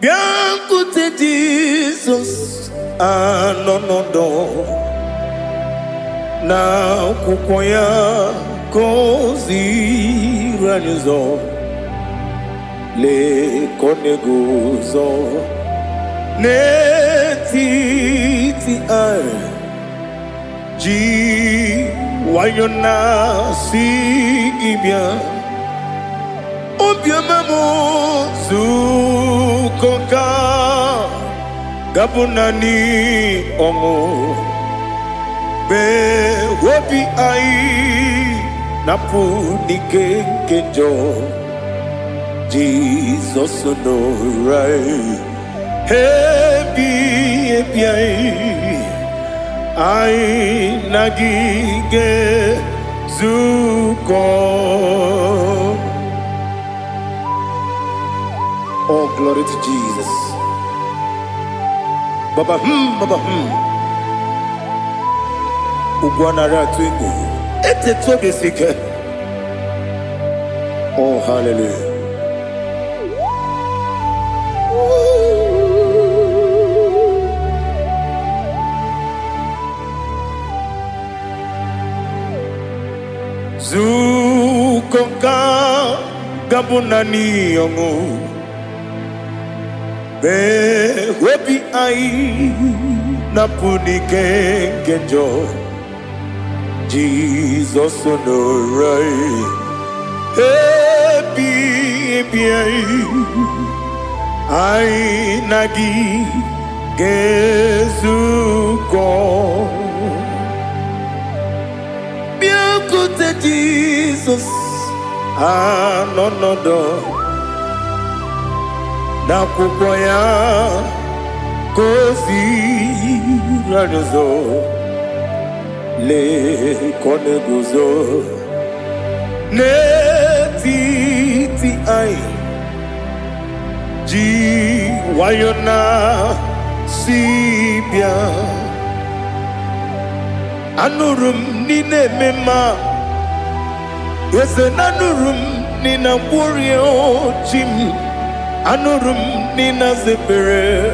Bianco Jesus, no na kukoya kozi ranizo le koneguzo ne titi ai ji wayona si ibia obiamamo zukoka gabunani omo be wobi ai napu nike kenjo Jesus no right hebi ai nagige zuko. Oh, glory to Jesus. Baba Ugwanara twingu. Ete tobe sike. Oh, hallelujah. Zukonka gabunani yongu. Be webi ai napuni kenjo Jesus no right happy ai nagi gezuko biakute Jesus no na kukoya kozi ranizo le koneguzo ne titi ai ji wayona sibia anurum nine mema yese nanurum nina burio chim anurum nina zepere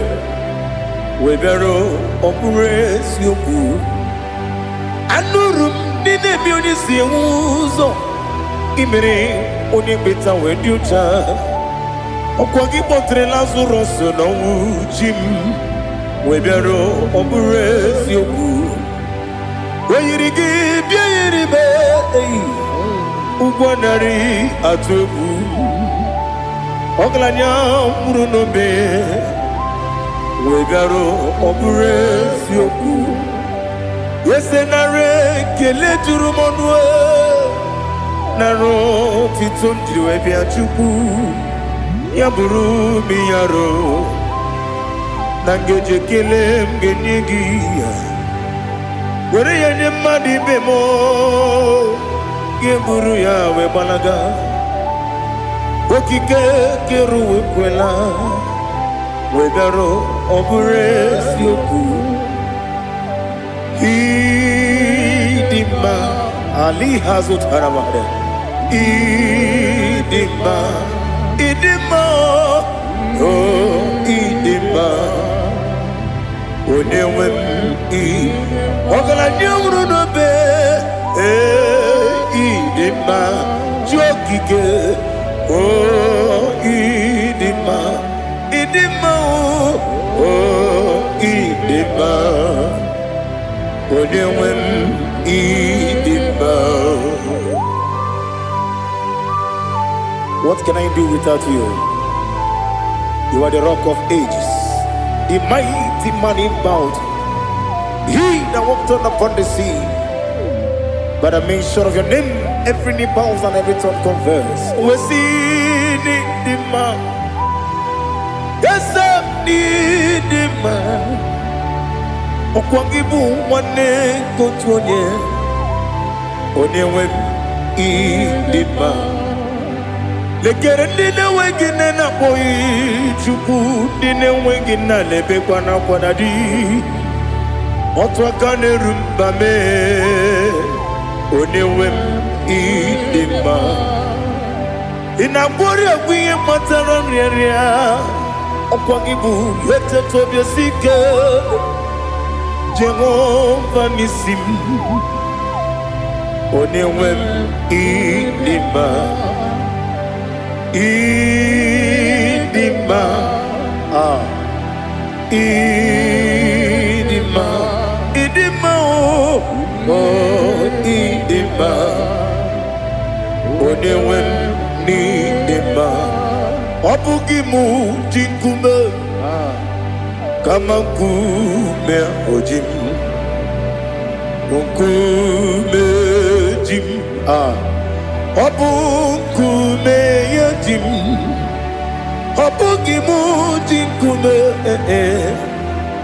webero opure sioku anurum nina bioni siuzo imere oni beta wediucha okwagi potre Lazarus no jim webero opure sioku weyirigi biayiribe ugwanari atubu Oglanya murunobe wegaro obure sioku yesenare kele turumonwe naro titondriwe biachuku yaburu miyaro nangeje kele mgenigi were yenye madi bemo geburu ya webalaga okike keru kwela wegaro obure sioku idima ali hazut haramade idima oh idima onewe ogala nyumru no be idima jokike oh idima oh idima odewem idima. What can I do without you? You are the rock of ages, the mighty man in battle, he that walked on upon the sea. By the mention of your name, every knee bows and every tongue confesses. We see the man. Yes, the man. Okwangibu wane kotuonye. Onewe idima. Lekere ndine wengine na boyi chuku ndine wengine lebe kwa na kwa dadi. Otwakane rumbame. Onewe idima. Inabori agwiye matara nyeria Okwangibu yete tobia sike Jehovah nisim Onewem idima Idima Idima Idima oh Idima Onewem nidima Obugimu jinkume Kama kume ojim Kume jim Obukume yajim Obugimu jinkume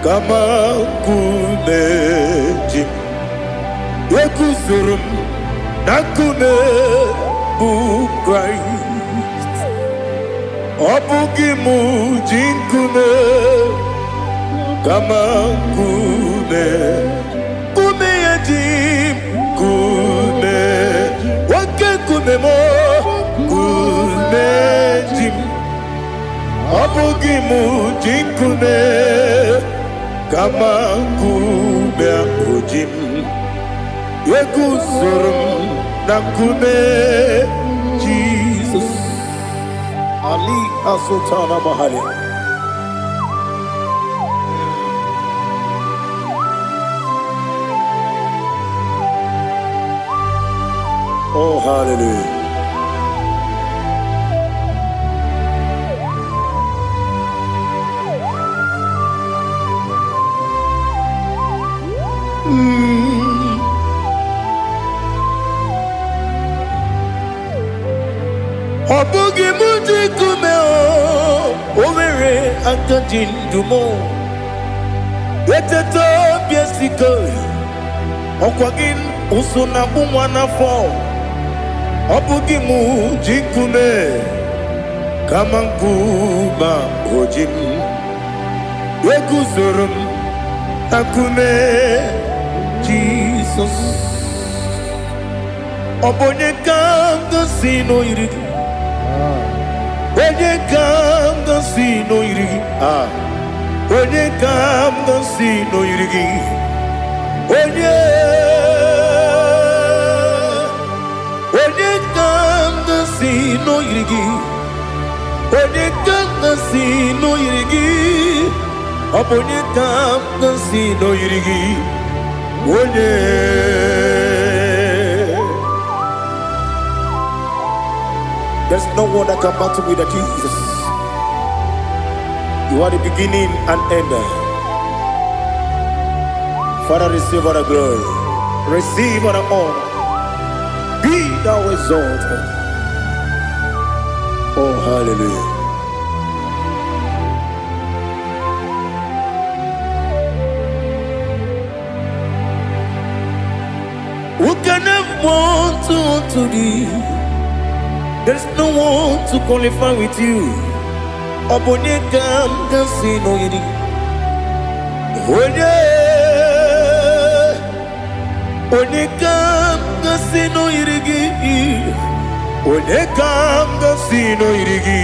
Kama kume jim Yekusurum Nakume bukrai Obugimu jinkume Kama kume Kume yajim Kume Wake kume mo Kume jim Obugimu jinkume Kama kume ojim Yekusurum Nakume Jesus Ali Asultana Mahali. Oh, hallelujah. Obugi muji kumeo Omere akajindumo Yeteto biesiko Okwagin usuna bumwana fo Obugi muji kume Kamankuma ojim Yeguzurum Akume Jesus Obonye kanga sino irigi Onye kam da si no irigi Onye kam da si no irigi Onye kam da si no irigi Onye kam da si no irigi Onye kam da si no irigi Onye There's no one that can battle with Jesus. You are the beginning and end. Father, receive all the glory. Receive all the honor. Be thou exalted. Oh, hallelujah. Who can have one to thee? There's no one to qualify with you. Obonye kam kasino yidi. Onye kam kasino yirigi. Onye kam kasino yirigi.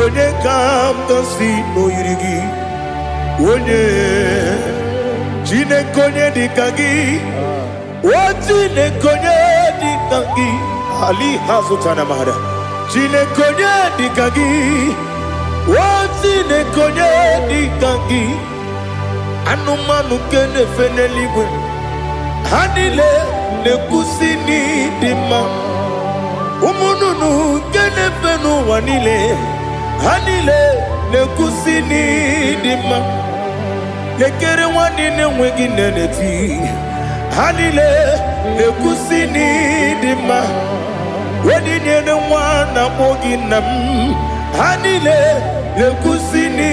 Onye kam kasino yirigi. Onye chine konye dikagi. Wachine konye dikagi. Ali Hazutana Mahada. Chine konye dikagi. Wachine konye dikagi. Anumanu kene feneliwe. Hanile ne kusini dima. Umununu kene fenu wanile. Hanile ne kusini dima. Nekere wanine wengi neneti. Hanile ne kusini dima. Wedi nyene wana mogi nam. Hanile ne kusini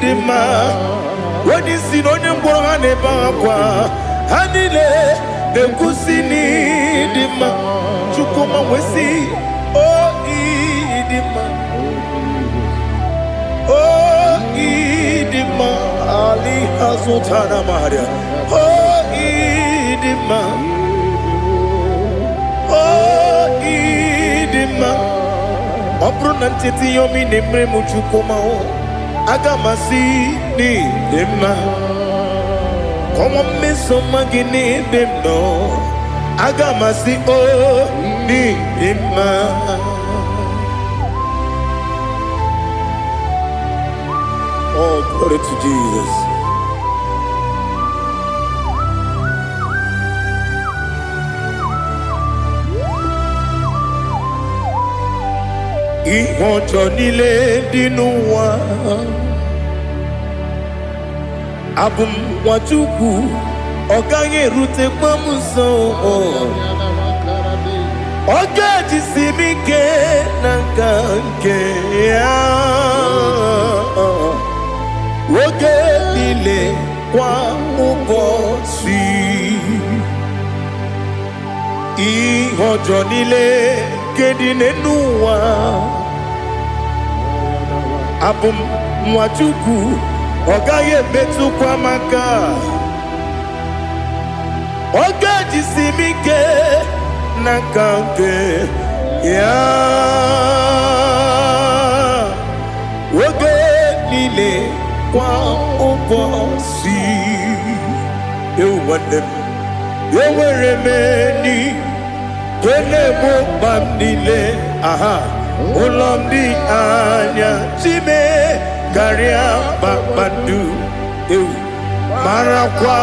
dima. Wedi sinonye mbwangane bakwa. Hanile ne kusini dima. Chukuma wesi oh idima. Oh idima. Ali Hazutana Maria. Oh idima. Oh idima. Obru nanteti yomi nemre muchukuma. agamasi ni dema. Come on, miss some magini dem no. Agamasi o ni dema. Oh, glory to Jesus. Ihojo nile dinuwa abum wachuku oganye rute pamuso ogaji simike nanganke ya woge nile kwa ubosi ihojo nile kedinenuwa abum mwachuku ogaye metu kwa maka ogaji simike nakanke ya woge nile kwa ubosi ewanem yeweremeni kene mo bandile aha ulomdi anya chime garia babandu eu marakwa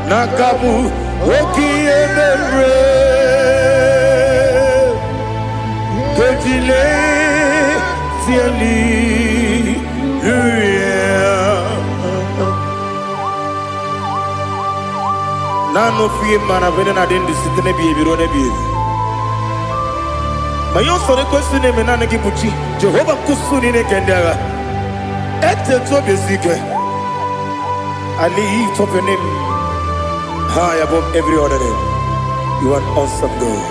nakabu okiemere kejile tiali nano fie mana vene na dendi sitene biebiro ne biebiro. Mayo sore kwesune menane kibuchi Jehova kusuni ne kendera ete to besike I lift up your name high above every other name. You are awesome God.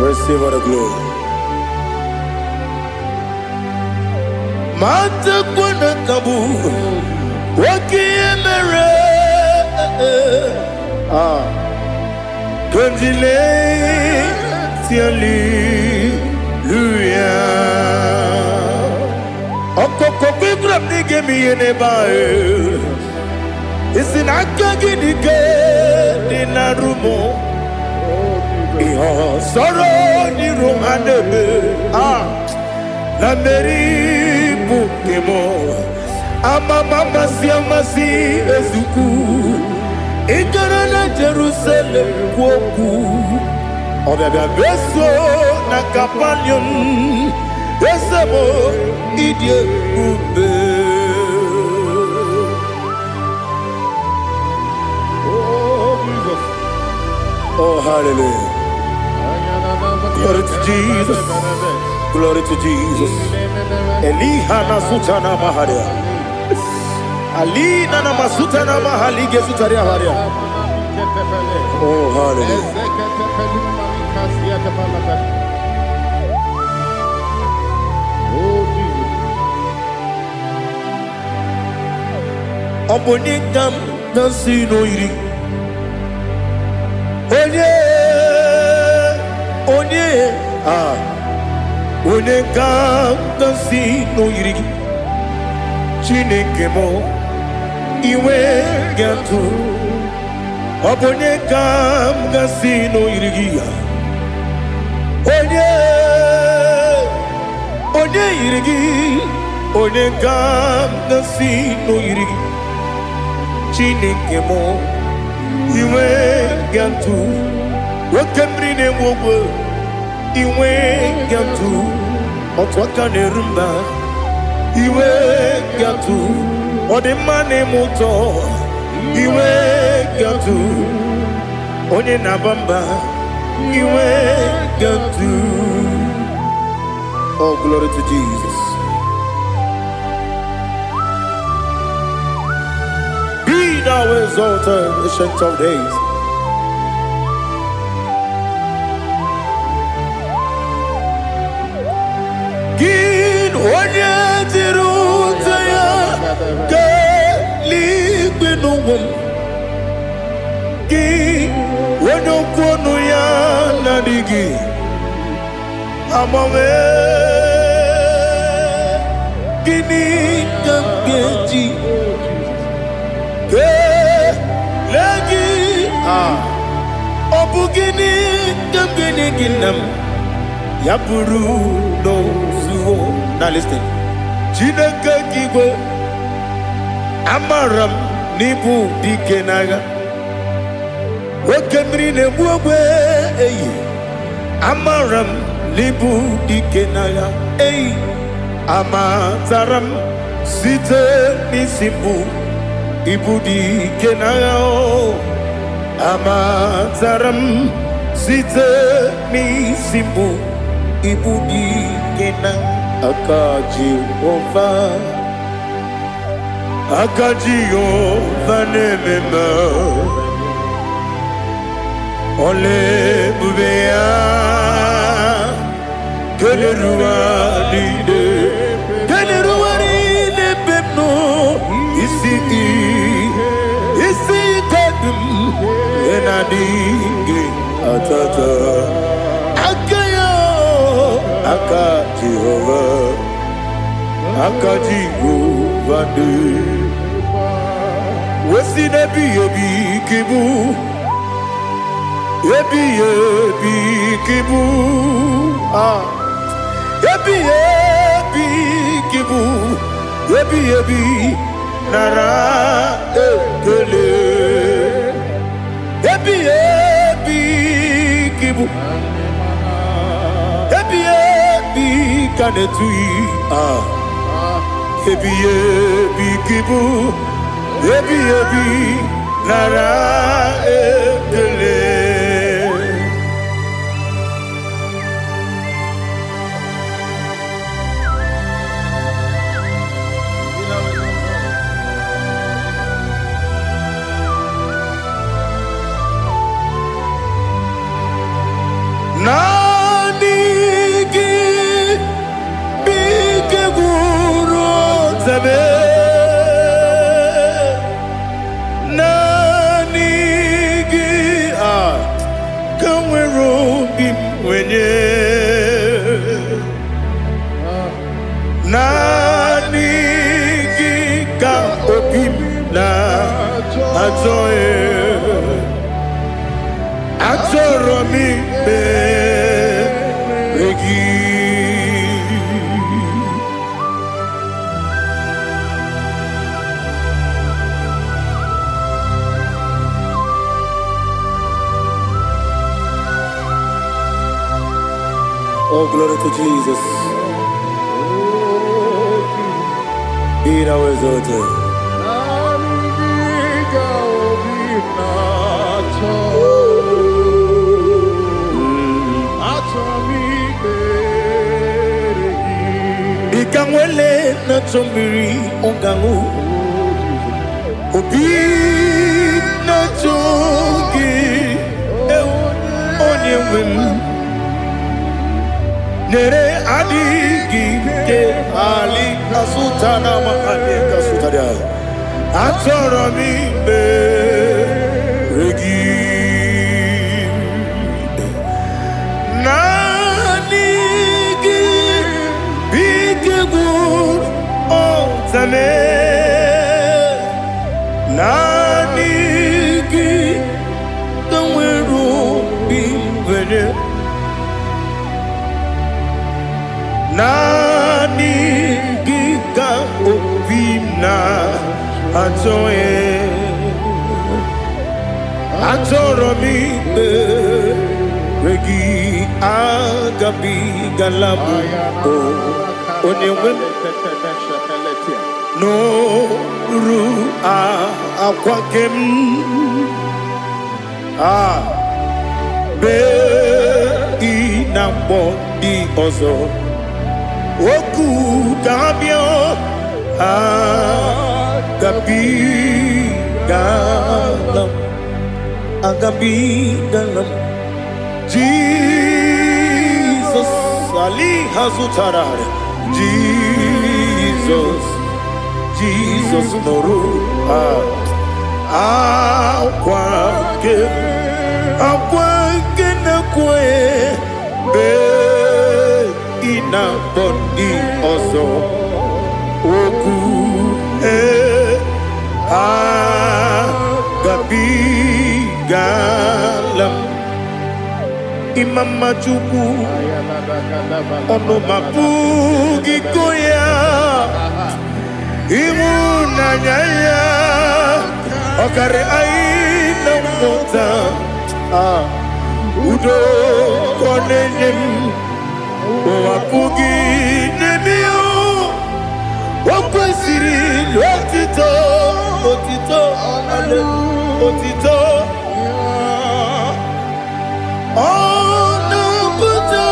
Receive all the glory. Mata kuna kabu wakiemere Gondile Hallelujah. Okoko bigrab nige mi yenebae. Isin akagi nige dinarumo. Iho soro ni romanebe. La meri bukemo. Ama mama siamasi ezuku. Ikarana Jerusalem woku. Obebe beso na kapanium Esemo idie ube. Oh Jesus. Oh hallelujah. Glory to Jesus. Glory to Jesus. Elihana sutana maharia. Alina na masutana mahalige sutaria haria. Oh hallelujah. Oh Jesus. Obonikam dansino iri. Onye Onekam dansino iri. Chineke mo iwe gatu. Obonekam dansino iri. Onye irigi, onye gam nasi no irigi. Chineke mo, iwe gantu. Wakemri ne wogo, iwe gantu. Otwaka ne rumba, iwe gantu. Odemane moto, iwe gantu. Onye nabamba, iwe gantu. Oh, glory to Jesus. Be thou exalted, ancient of days. Gin onye tirutaya ke ligbinum. Gin onye kwonu ya nadigi. Amame Obugini Gamgeji Lagi Obugini Gamgini Ginam Yapuru no Zuo. Now listen. Chinaka Kigo Amaram Nibu Dikenaga Wakemrine Bube Amaram Nibu Dikenaga Amataram Site Nisimbu Ibu Dikenaga Amataram Site Nisimbu Ibu Dikenaga Akaji Ova nemema Ole bubea Keleruari bebno Isi kadum Enadingi atata Akaji Jehovah Wesi nebi ebi kibu Ebi kibu Ebi kibu Ebi nara ekele Ebi kibu Ebi kanetui Ebi kibu Ebi nara ekele Nanigi bike guru zabe Nanigi kamweru bimwenye Nanigi ka opim na atoe Atoromi Regi Oh, glory to Jesus. Be thou exalted. Ikamwele na chombiri ongangu Obi na chongi onye wim Nere adigi ke ali asutana mahane kasutaria Atoro mi be regi Nanigi bige gur otame Nanigi kamweru bimwene Nanigi ka opimna atoe Atoro mi regi agabi galabu onyewen no ru akwakem be inambo di ozo oku kabio agabi galam Jesus Ali Hazutarare Jesus Noru Akwake na kwe be ina bondi ozo oku agabigalam imama chukwu ono mapugi koya imunanya ya okare aina mota udo konenem mapugi nemio wakwesiri lotito otito ale otito ono buto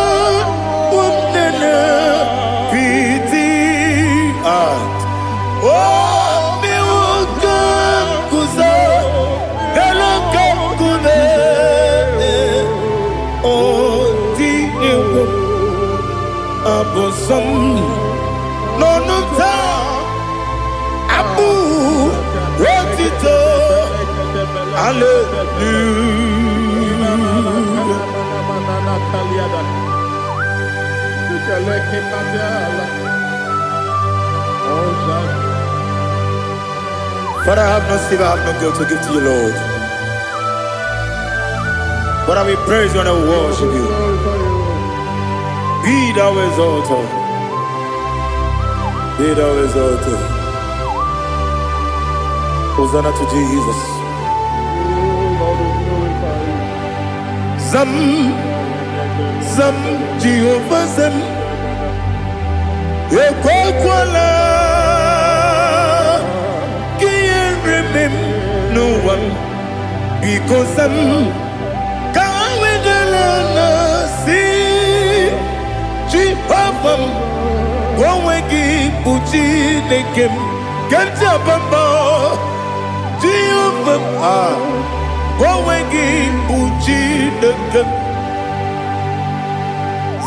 umnena piti mi wakam kuza dalakam kune otini abosam nonuta abu otito But I have no silver, I have no gold to give to you, Lord. But I will praise you and I will worship you. Be thou exalted. Be thou exalted. Hosanna to Jesus. Zam, Zam, Jehovah Zam. Ekwakwala, can't remember no one because I'm can't wait to see Jehovah. Go wegi puchi nekem, can't jump Jehovah. Go wegi puchi nekem.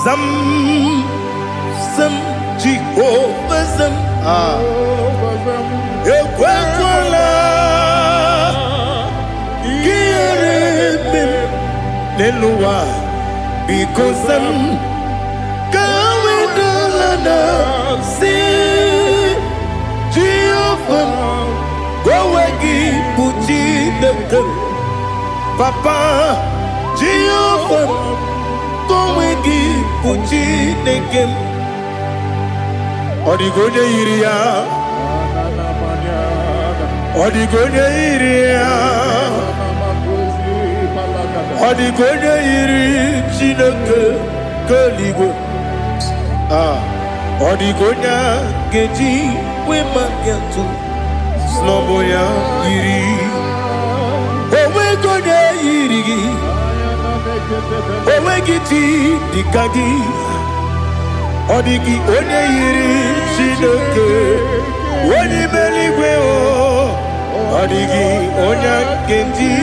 Zam, Zam. Jehovah Zam, Ekwakwala, Kieremem, Nelua, because I'm going to see Jehovah, go again, Puchi the girl, Papa, Jehovah, go again, Puchi the girl. Odigonya iria, Odigonya iria, Odigonya iri chineke keligo. Odigonya geji wemagetu snoboya iri. Owegonya iri, Owegiti dikagi. Odigi onye yiri Chineke onye meligwe o Odigi onye kenji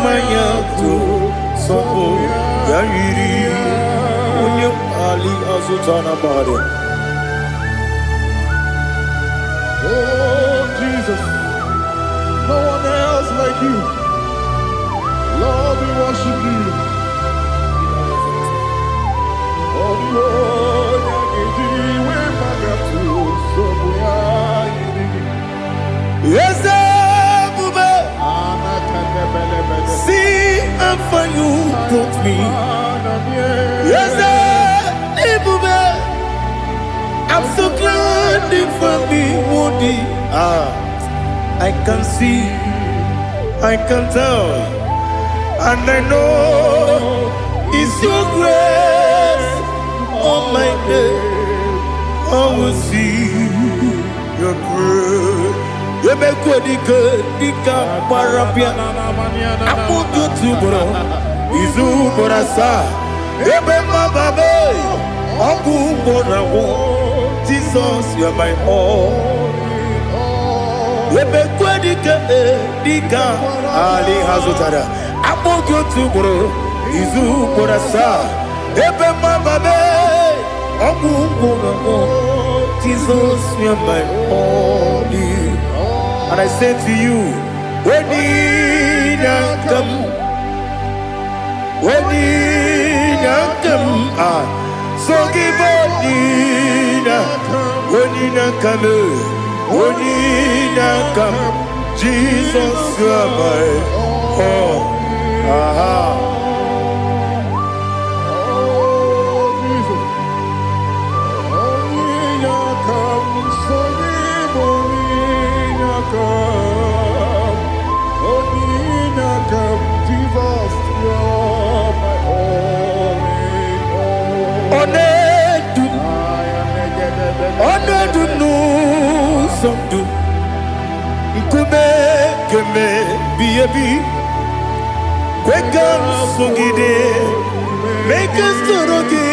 manya to sopo ya yiri onye ali azutana bade. Oh Jesus, no one else like you. Lord, we worship you. Oh Lord, yes, see how far you brought me. Yes, I'm so glad you found me worthy. I can see, I can tell, and I know it's your grace on my day. I will see your grace. You make good, Dika Parapia. I put you to bro. Izu Borasa. You make my baby. Aku Borawo. Jesus, you are my all. You make good, Dika Ali Hazutara. I put you to bro. Izu Borasa. You make my baby. Jesus, you are my only. And I say to you, when you come, so give up Onina come, Onina come. Jesus, you are my all. Aha. Onedu no somdu Nkube keme biyebi Kwekam sungide Make us torogi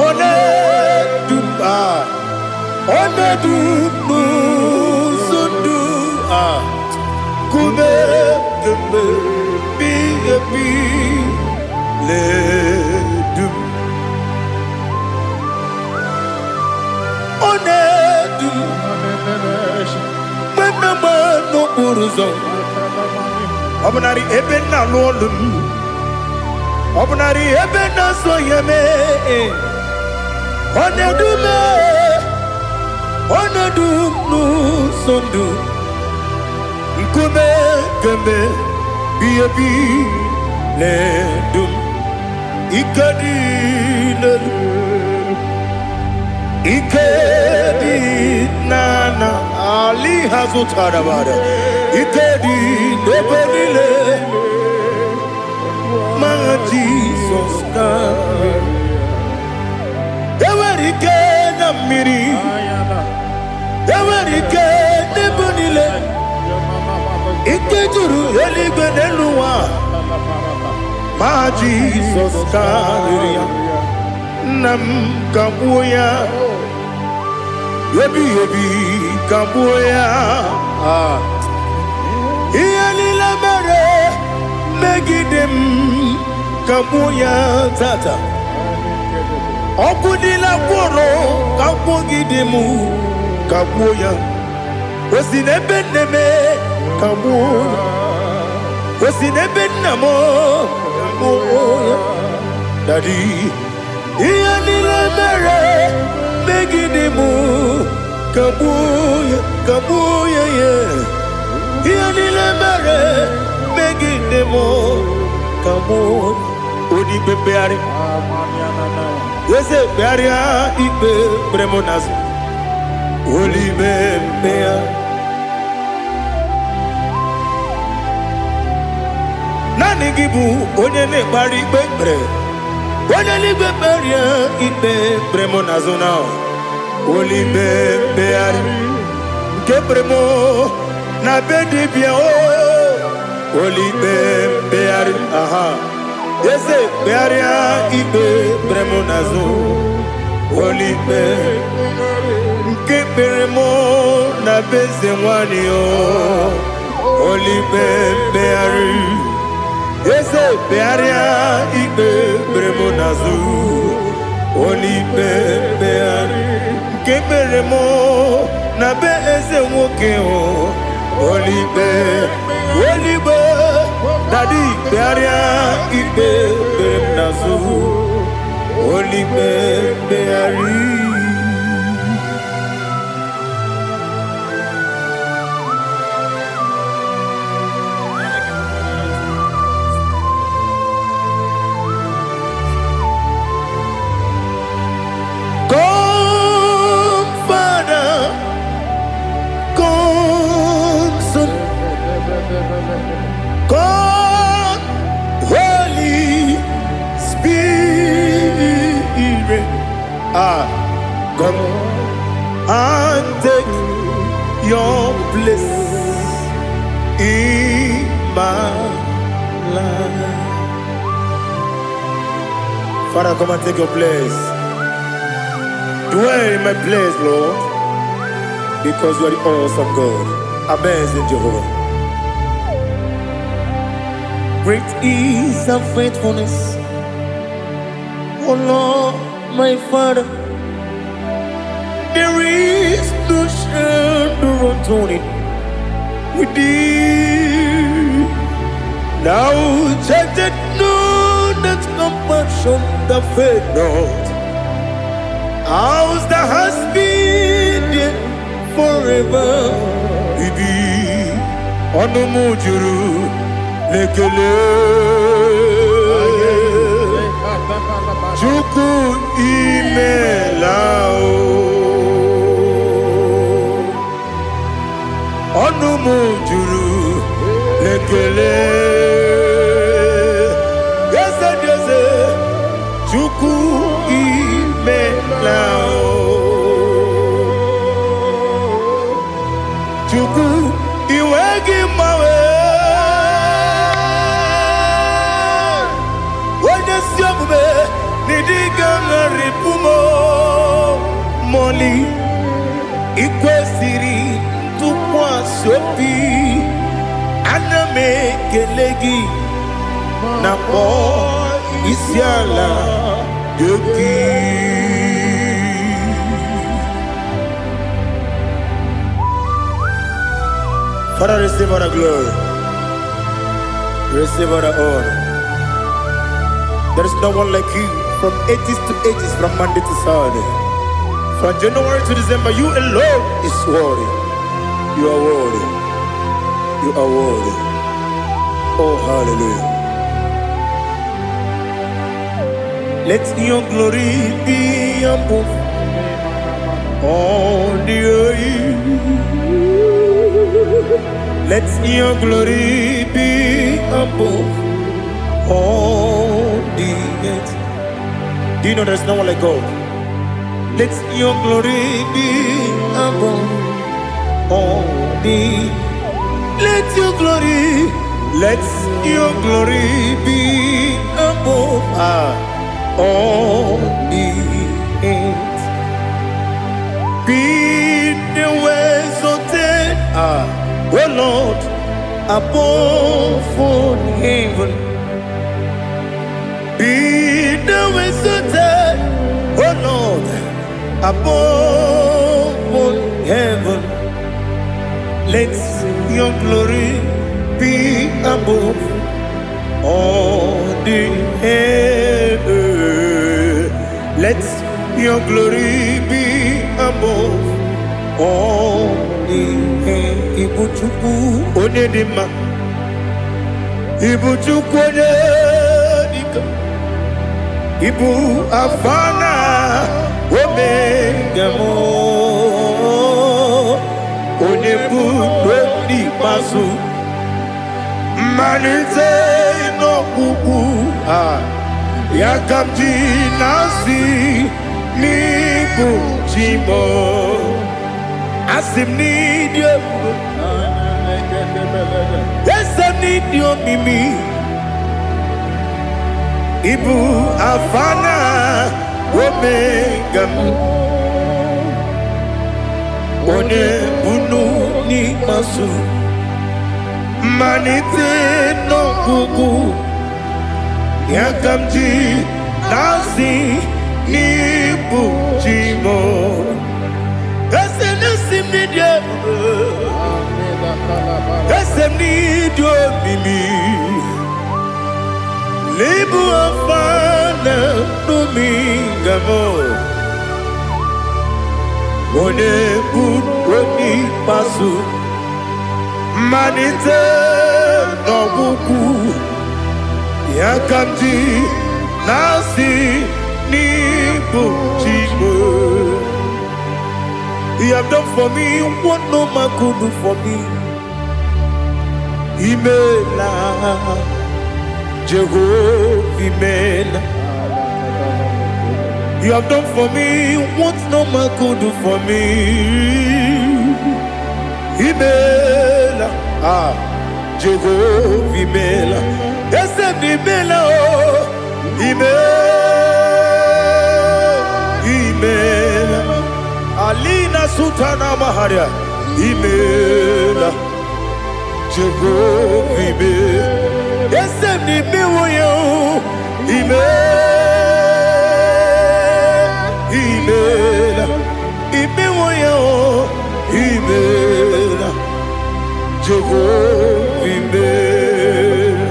Onedu no sundu Kube keme biyebi Ledu Onedu Menama no buruzo Obnari ebe na lolum Obnari ebe na soyeme Onedu me Onedu no sondu Nkume kembe Biyebi ledum Ikadi Ikedi nana Ali hazutarabada Ikedi nebelile Ma Jesus kame Ewerike na miri Ewerike nebelile Ikejuru eligwe neluwa Ma Jesus kame Nam kabuya Yebi kabuya Iyalila mere Megidem kabuya tata Okudila kworo Kabugidemu kabuya Osinebenneme kabuya Osinebennamo kabuya Daddy Iyalila mere Megidemu kabuya kabuya yeah Iyalila mere Megidemu kabuya Odi bebeari Yese bearia ibe bremonazi Oli bebea Nani gibu onye ne bari bebre Onye ligbe beria ibe bremonazo now Oli bebeari Nke bremo na bedibia oh Oli bebeari aha Yese bearia ibe bremonazo Oli be Nke bremo na bezemwani oh Oli bebeari Yese bearia ibe bremonazo Oli bebeari Nke bremo na bezemwoke oh Oli be Daddy bearia ibe bremonazo Oli beari God, Holy Spirit, come and take your place in my life. Father, come and take your place. Dwell in my place, Lord, because you are the awesome God. Amazing Jehovah. Great is thy faithfulness, O Lord, my Father. There is no shadow of turning with thee. Now check that no that compassion that faith not. house that has been there forever. Ibi onumujuru lekele. Chuku imelao. Onumujuru lekele. Yes, Chuku imelao. Chuku iwegi mawe. Wanya siyamume nidiga ngaripumo. Moli ikwesiri tukwa sopi. Aname kelegi na po isiala yoki. Father, receive all the glory, receive all the honor. There is no one like you from ages to ages, from Monday to Saturday, from January to December. You alone is worthy. You are worthy. You are worthy. Oh, hallelujah. Let your glory be above all the earth. Let your glory be above all the earth. Do you know there's no one like God? Let your glory be above all the earth. Let your glory be above all the earth. Be the ways of death, oh Lord, above all heaven. Be the ways of death, oh Lord, above all heaven. Let your glory be above all the earth. Let your glory be above all the earth. Ibuchuku onedima, Ibuchuku onedika, Ibu afana omega mo, onebu doni pasu, manite no kuku yakamji nasi nibu chimo. Asim need you. Yes, I need you, Mimi. Ibu afana omega. One bunu ni masu. Manite no kuku. Yakamji nasi nibu chimo. Esem need you, Mimi. Lebu afana domingamo. One budoni pasu. Manite no buku. Yakamji nasi nibu chimo. You have done for me what no man could do for me. Imela, Jehovah, Imela. You have done for me what no man could do for me. Imela, Jehovah, Imela. Yes, Imela, Imela. Alina Sutana Maharia, Imela, Jehovah, Imela. Yes, Imela, Imela, Imela, Imela, Jehovah, Imela.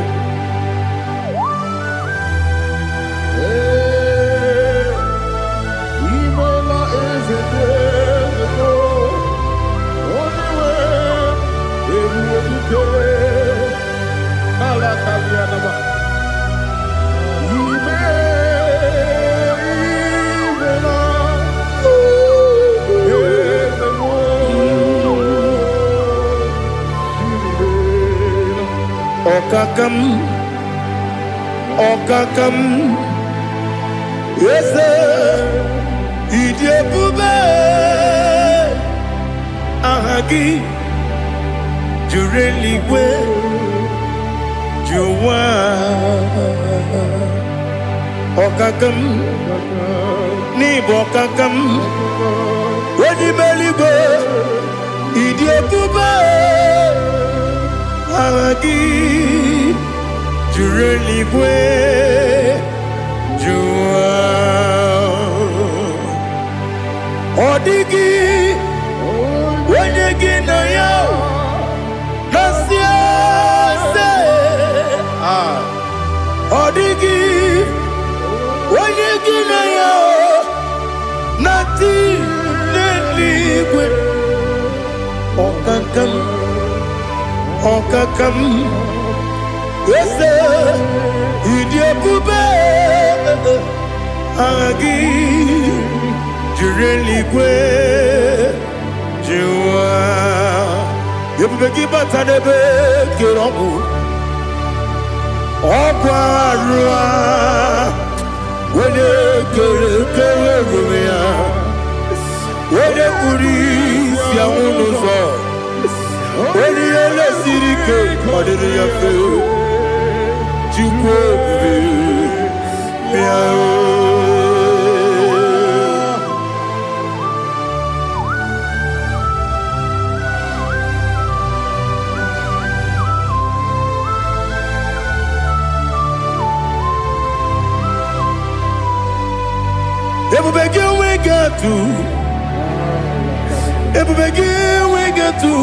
Okakam, yes, Idiabube, Ahagi, Jureliwe, Juwa, Okakam, Nibokakam, Wadimeligo, Idiabube, Ahagi. Jureligwe Jua Odigi Wenyegi na ya Nasia se Odigi Wenyegi na ya Nati Neligwe Okakam Okakam yes, Idiabube, Agi, Jureligwe, Jua, Yabubeki Batanebe, Kirobu, Okwarua, Wede Kerumia, Wede Uris, Yamunuzo, Wede Yele Sirike, Madiri Yafu. Everybody we get to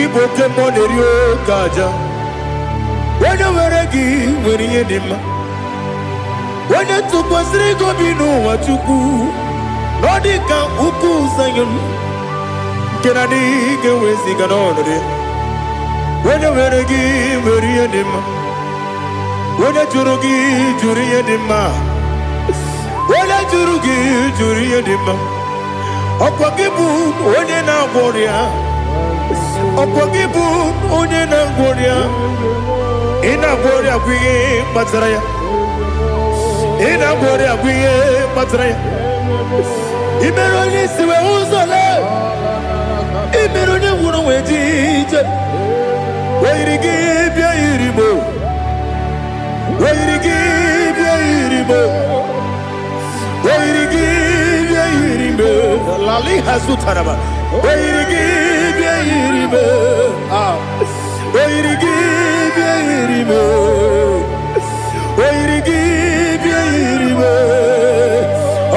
Igbo Temonerio Kaja. When you were a gay, when you did, when you took was Rigo Bino, what you do, Nordica, Uku, Sayon, Kennedy, go with Siganori. When you were a gay, when you did, when you Jurugi, Juria Dima, when you Jurugi, Juria Dima, Opagibu, Odena Warrior, Opagibu, Odena Warrior. Ina gloria kuye matraya. Ina gloria kuye matraya. Imeroni siwe uzole. Imeroni wunu wejije. Wairigi bia irimo. Wairigi bia irimo. Wairigi bia irimo. Lali hazutaraba. Wairigi bia irimo. Wairigi bia irimo. Wairigi bia irimo.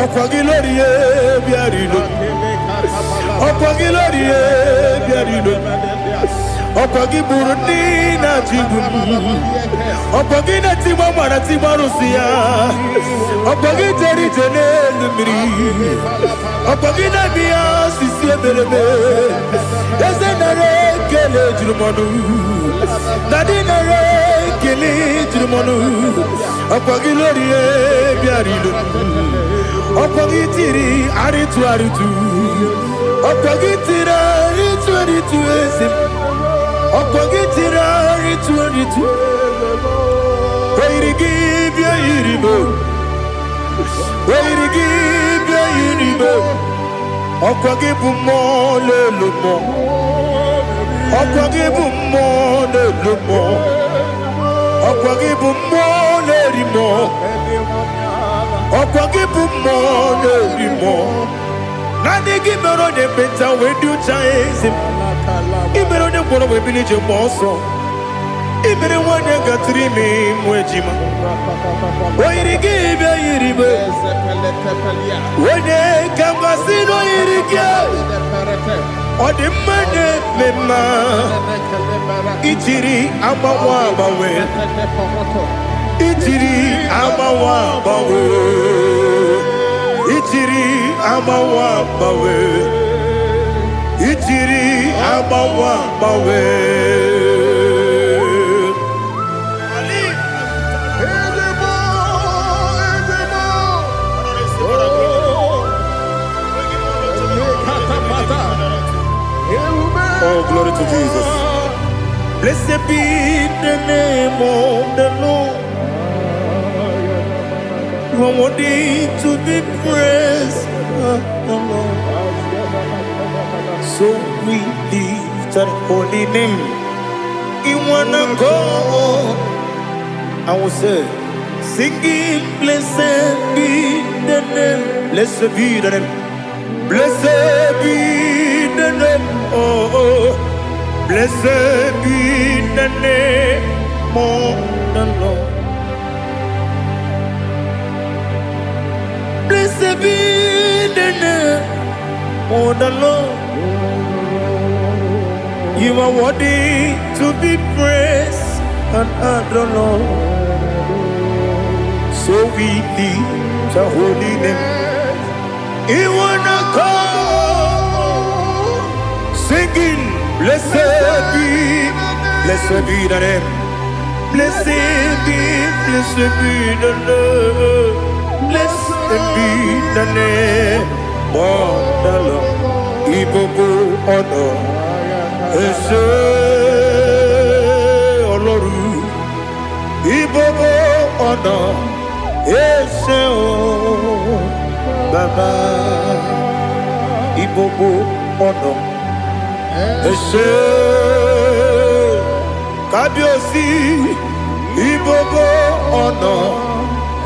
Okwagilorie bia irimo. Okwagilorie bia irimo. Okwagiburundi na jibum. Okwagina timama na timarusia. Okwagiteri jene lumiri. Okwagina biya sisi eberebe. Ezenare kele jurumonu. Nadinare kele jurumonu. Okwagilorie bia irimo. Okwagitiri aritu aritu. Okwagitira aritu aritu esim. Okwagitira aritu aritu. Wairigi bia irimo. Wairigi bia irimo. Okwagibu mo lelumo. Okwagibu mo lelumo. Okwagibu mo lerimo. Okwagibu mo lerimo. Nani gimero de beta we do chase. Imero de bono we village moso. Imere wanya gatrimi mwejima. Wairigi bia irimo. Wene kambasino irige. Odimane mema. Ichiri amawa bawe. Ichiri amawa bawe. Ichiri amawa bawe. Ichiri amawa bawe. Oh, glory to Jesus. Blessed be the name of the Lord. You are worthy to be praised, the Lord. So we lift that holy name. You wanna go? I will say, singing, blessed be the name. Blessed be the name. Blessed be the name. Oh, oh. Blessed be the name of the Lord. Blessed be the name of the Lord. You are worthy to be praised and adored, Lord. So we lift the holy name. You wanna call, singing, blessed be the name. Blessed be the Lord. Blessed be the name of the Lord. Igbo honor, Ese Oloru. Igbo honor, Ese Baba. Igbo honor, Ese Kabiosi. Igbo honor,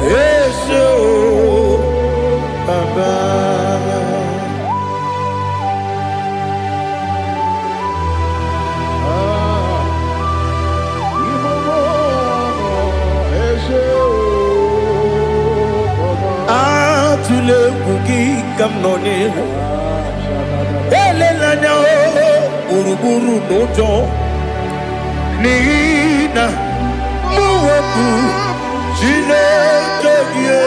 Ese Baba. Tule bugi kamnone elelanya uruburu nojo nina muwebu jilekegie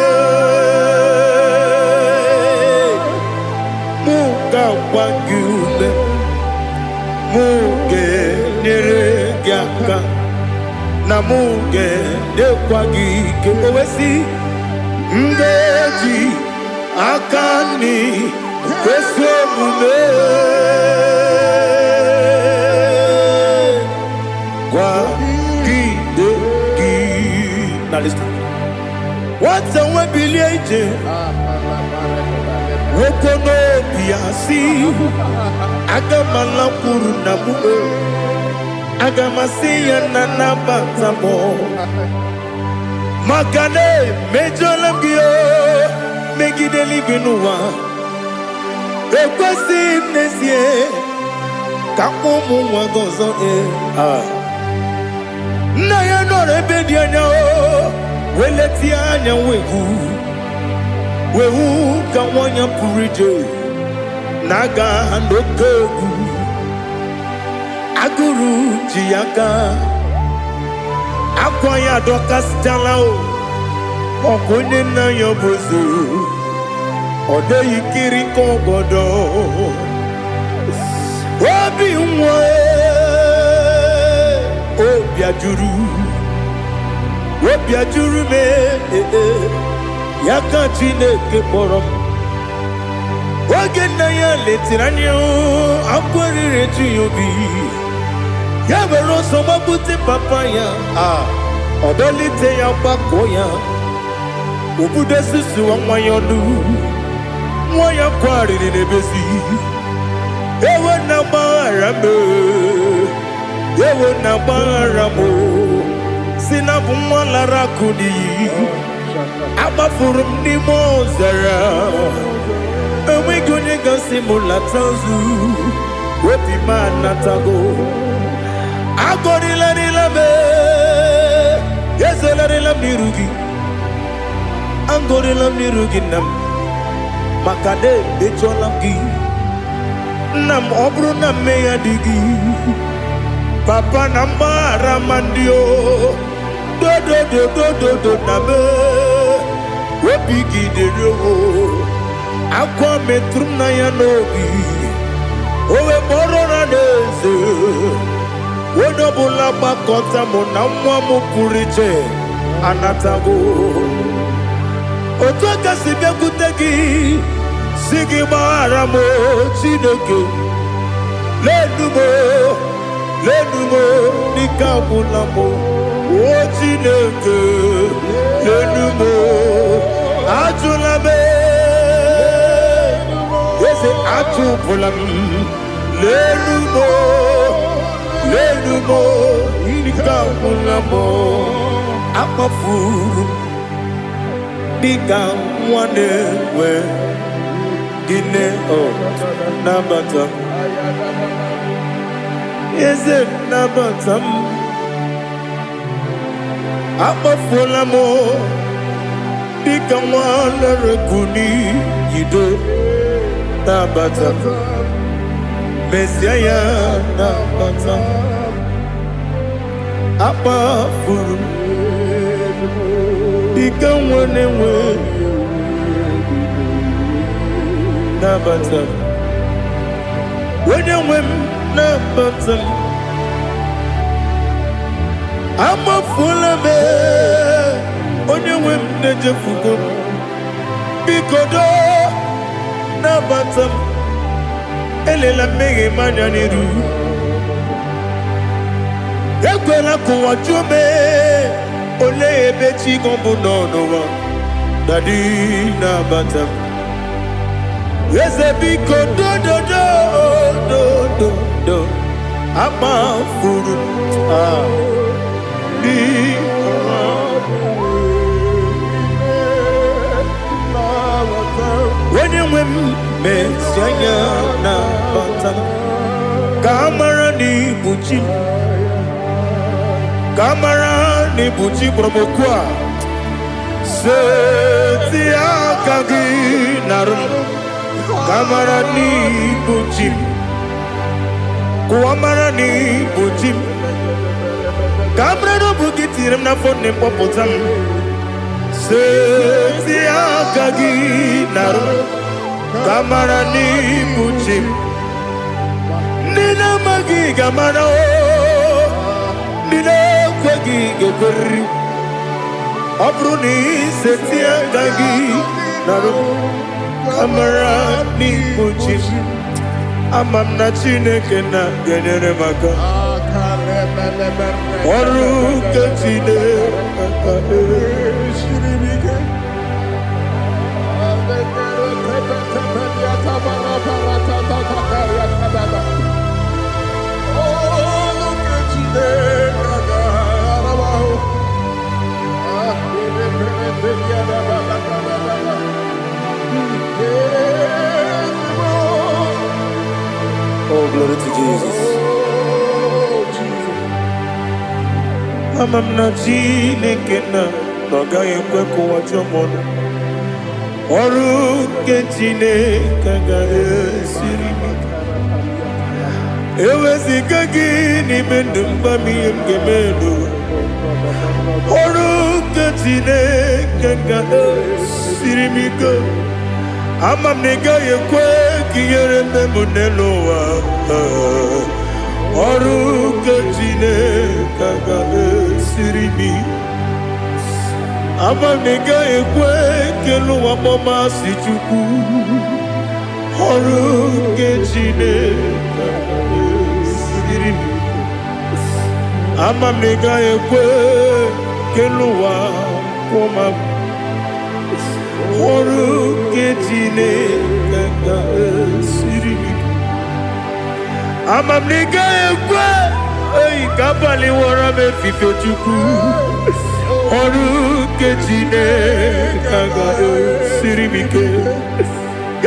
muga wangule muge neregiaka na muge dekwagi kewesi ngeji akani kwesomume kwa gidegi. Now listen. What's the way biliaje? Wokono biasi agamala kuru na muwe agamasiya na nabatamo Makane mejolamgio megideli binuwa ekwesi nesie kakumu wagozo na ya nore bedi anya weleti anya wehu kawanya purije naga ndokogu aguru jiyaka akwanya dokas jalao okunye na yobozu ode yikiri kogodo obi nwa obi ajuru me yaka Chineke kpọrọ oge na ya letiri anya akwarire Chiyobi ya were ọsọ gbapute papa ya ọdọlite ya gbakọ ya obodo susu nwa ya ọnụ nwa ya kwariri n'ebezi ewe na gbaghara m si na bụ nwa lara akụ n'iyi agbafuru m n'ime ọzara enweghị onye gasị m lata ozu obi m anatago agọrịlarịla m ezelarịla m n'iru gị agọrịla m n'iru gị nna m maka na emejọla m gị nna m ọ bụrụ na mmehie dị gị papa na mgbaghara ma ndị o dodododododo na me obi gị dịrị o akwa metụrụ m na ya n'obi owe kpọrọ na n'eze onye ọbụla gbakọta mụ na nwa m pụrụ iche anatago otu aka si bịakwute gị si gị gbaghara m Chineke ledu m lenumo nikabulamo ochineke lenumo ajulame ese ajubulam lenumo nikabulamo akafuru diga nwane we dine o nabata eze nabata akafula mo diga nwane rekuni yido nabata mesiaya nabata akafuru diga nwane we nabata when you win nabata I'm a full of it when you win the jefugo bikodo nabata elela mege manyaniru ekwela kuwa jume ole ebechi gombu nonowa dadi nabata yes, a big do. I'm a fool. When you win, Messiah, na bata. Kamara ni buchi promokwa. Setia kagi narum. Kamara ni bujim, kuamara ni bujim. Kamara no bukitiram na phone ne popotam. Setia kagi naru. Kamara ni bujim. Nina magi kamara o, nina kwagi gekori. Abruni setia kagi naru. Kamara ni bujim amam na chineke na genere maka oru kachine shiribike oh, glory to Jesus. Amam na chineke na noga yekwe kuwa chomono oru ke chineke ga esirimi ewezika gini mendumba miyem gemelu oru ke chineke ga esirimi go amam nega yekwe kiyere memuneloa oru ke chineke ga esirimi amam nega yekwe keluwa mama si chukwu oru ke chineke ga esirimi amam nega yekwe keluwa mama oru ke chineke ga esirimi amam nega yekwe ei kabali wara me fife chukwu oru ke chineke ga esirimi ke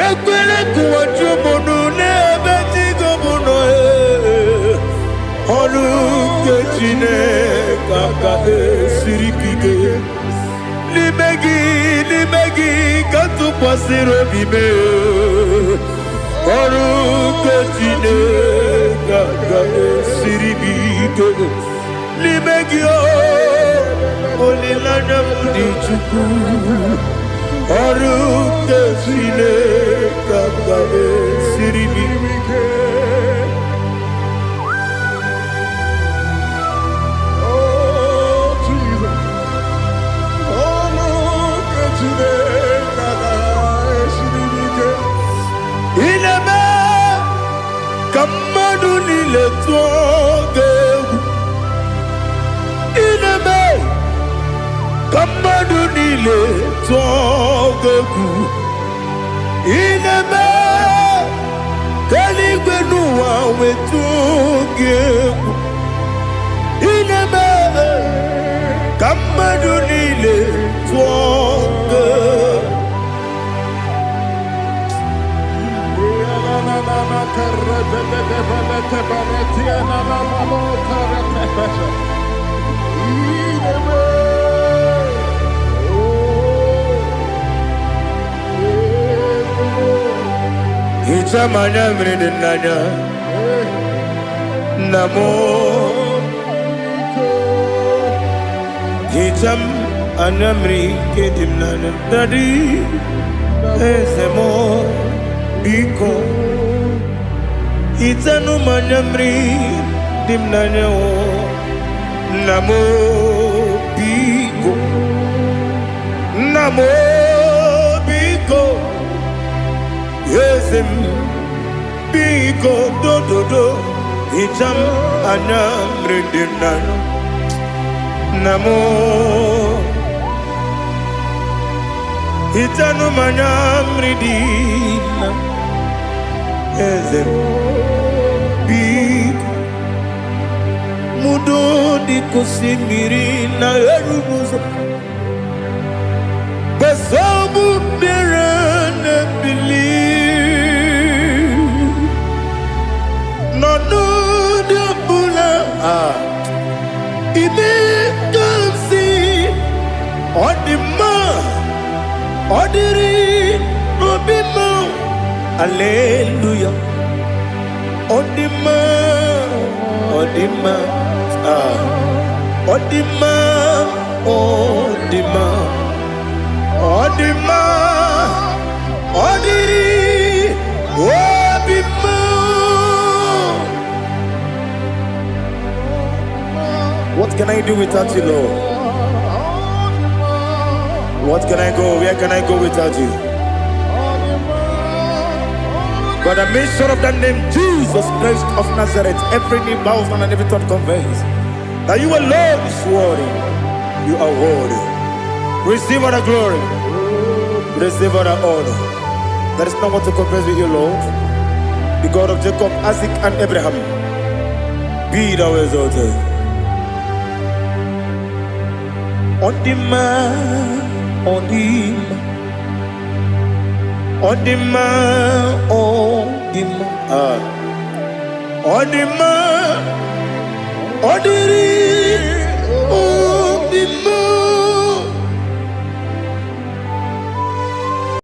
ekwele kuwa chomono n'ebe tigomono oru ke chineke ga esirimi ke Limegi katu pasiro bime oru ke chineke ga esirimi limegi o olilanya di chukwu oru ke chineke ga esirimi niile tụọ gị egwu. Ị na-eme ka mmadụ niile tụọ gị egwu. Ị na-eme ka eluigwe n'ụwa wee tụọ gị egwu. Ị na-eme ka mmadụ niile tụọ gị egwu. Ichamanya mridinanya namo Icham anamri kedimnana dadi ezemo biko Itanu manyamri dimnanya o namo biko namo biko Yezem biko do do do Icham anamri dimnanya namo Itanu manyamri dimnanya Yezem biko mudo di kusimiri na erumuzo Basabu birane believe no no de bula Ibe kansi odima odiri obima Hallelujah Odima, Odima, Odima, Odima, Odima, Odiri, Odima. What can I do without you, Lord? What can I go? Where can I go without you? By the mention of that name, Jesus Christ of Nazareth, every knee bows down and every tongue confesses that you alone is worthy. You are worthy. Receive all the glory. Receive all the honor. There is no one to confess with you, Lord. The God of Jacob, Isaac, and Abraham. Be thou exalted. On the man, on the man. Odima, Odima, Odima, Odiri.